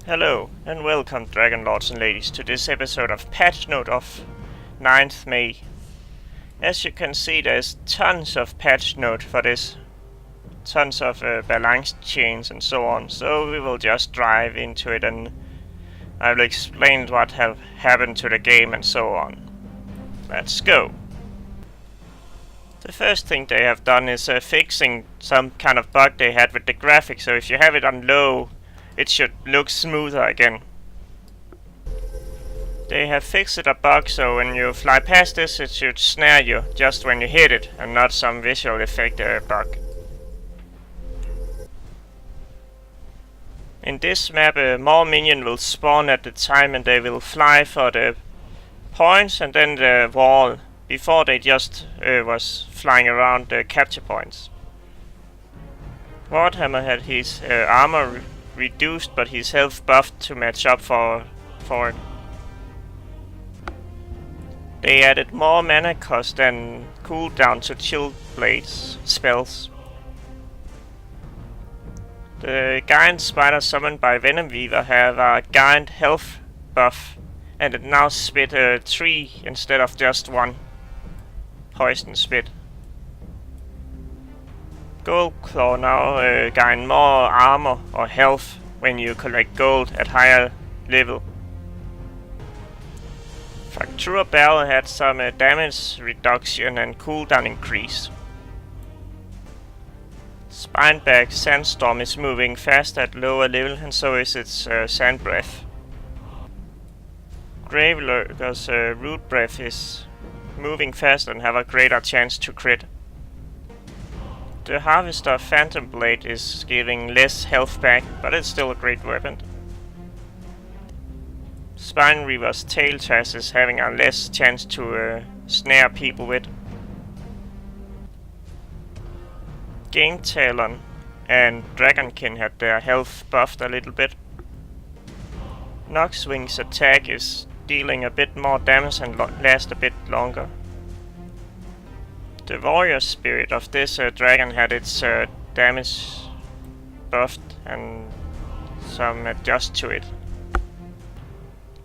Hello and welcome, Dragon Lords and Ladies, to this episode of Patch Note of 9th May. As you can see, there's tons of patch note for this, tons of balance chains and so on, so we will just dive into it and I will explain what have happened to the game and so on. Let's go! The first thing they have done is fixing some kind of bug they had with the graphics, so if you have it on low, it should look smoother again. They have fixed a bug so when you fly past this it should snare you just when you hit it and not some visual effect bug. In this map more minions will spawn at the time and they will fly for the points and then the wall before they just was flying around the capture points. Warhammer had his armor reduced but his health buffed to match up for it. They added more mana cost and cooldown to Chill Blades spells. The Giant Spider summoned by Venom Weaver have a Giant health buff and it now spit 3 instead of just 1 poison spit. Goldclaw now gain more armor or health when you collect gold at higher level. Fractura Barrel had some damage reduction and cooldown increase. Spinebag Sandstorm is moving fast at lower level and so is its Sand Breath. Gravelurker's Root Breath is moving fast and have a greater chance to crit. The Harvester Phantom Blade is giving less health back, but it's still a great weapon. Spine Reaver's Tail Task is having a less chance to snare people with. Game Talon and Dragonkin had their health buffed a little bit. Noxwing's attack is dealing a bit more damage and lasts a bit longer. The Warrior Spirit of this dragon had its damage buffed and some adjust to it.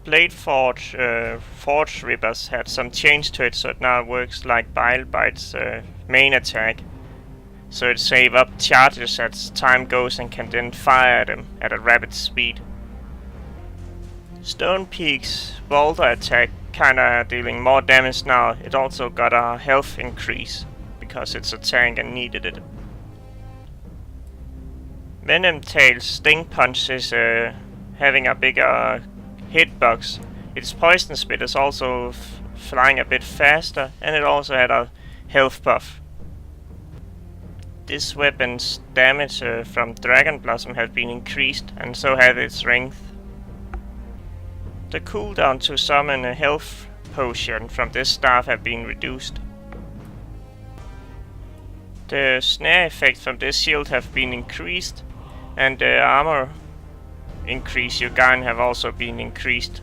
Blade Forge Rippers had some change to it so it now works like Bilebite's main attack. So it saves up charges as time goes and can then fire them at a rapid speed. Stone Peak's Boulder attack kinda dealing more damage now. It also got a health increase because it's a tank and needed it. Venom Tail's Sting Punch is having a bigger hitbox. Its Poison Spit is also flying a bit faster and it also had a health buff. This weapon's damage from Dragon Blossom has been increased and so has its strength. The cooldown to summon a health potion from this staff have been reduced. The snare effect from this shield have been increased and the armor increase you gain have also been increased.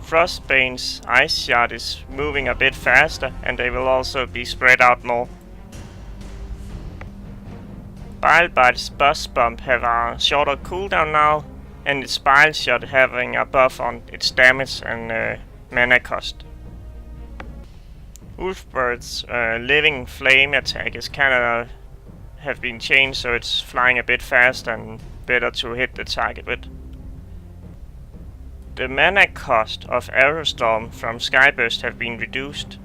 Frostbane's Ice Shard is moving a bit faster and they will also be spread out more. Bilebite's Buzz Bump have a shorter cooldown now and its Bile Shot having a buff on its damage and mana cost. Wolfbird's Living Flame attack is kinda have been changed so it's flying a bit faster and better to hit the target with. The mana cost of Arrowstorm from Skyburst have been reduced.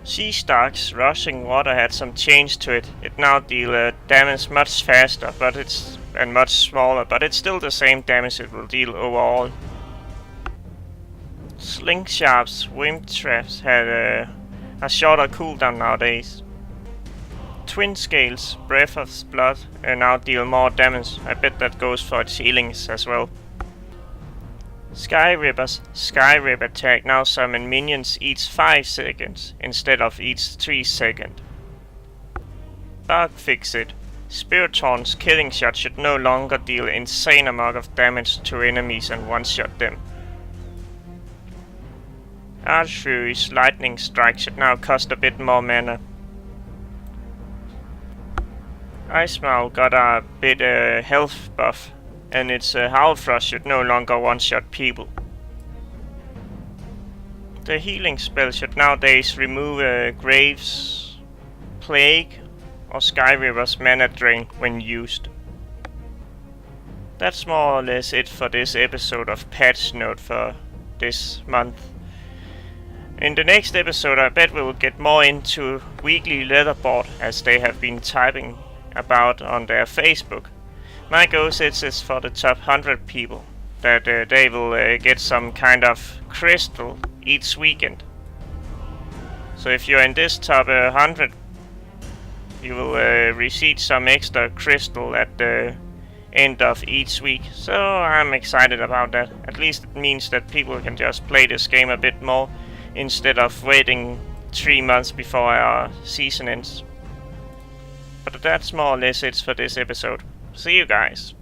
Sea Stark's Rushing Water had some change to it. It now deals damage much faster and much smaller, but it's still the same damage it will deal overall. Slingsharp's Wimp Traps had a shorter cooldown nowadays. Twin Scale's Breath of Blood now deal more damage. I bet that goes for its healings as well. Skyripper's Skyrip attack now summon minions each 5 seconds instead of each 3 seconds. Bug Fixit. Spiritorn's Killing Shot should no longer deal insane amount of damage to enemies and one-shot them. Archfury's Lightning Strike should now cost a bit more mana. Icemowl got a bit health buff, and its Howlfrost should no longer one-shot people. The healing spell should nowadays remove Graves, Plague, or Skyriver's mana drain when used. That's more or less it for this episode of Patch Note for this month. In the next episode I bet we'll get more into Weekly Leaderboard, as they have been typing about on their Facebook. My goal is for the top 100 people, that they will get some kind of crystal each weekend. So if you're in this top 100, you will receive some extra crystal at the end of each week. So I'm excited about that. At least it means that people can just play this game a bit more, instead of waiting 3 months before our season ends. But that's more or less it for this episode. See you guys.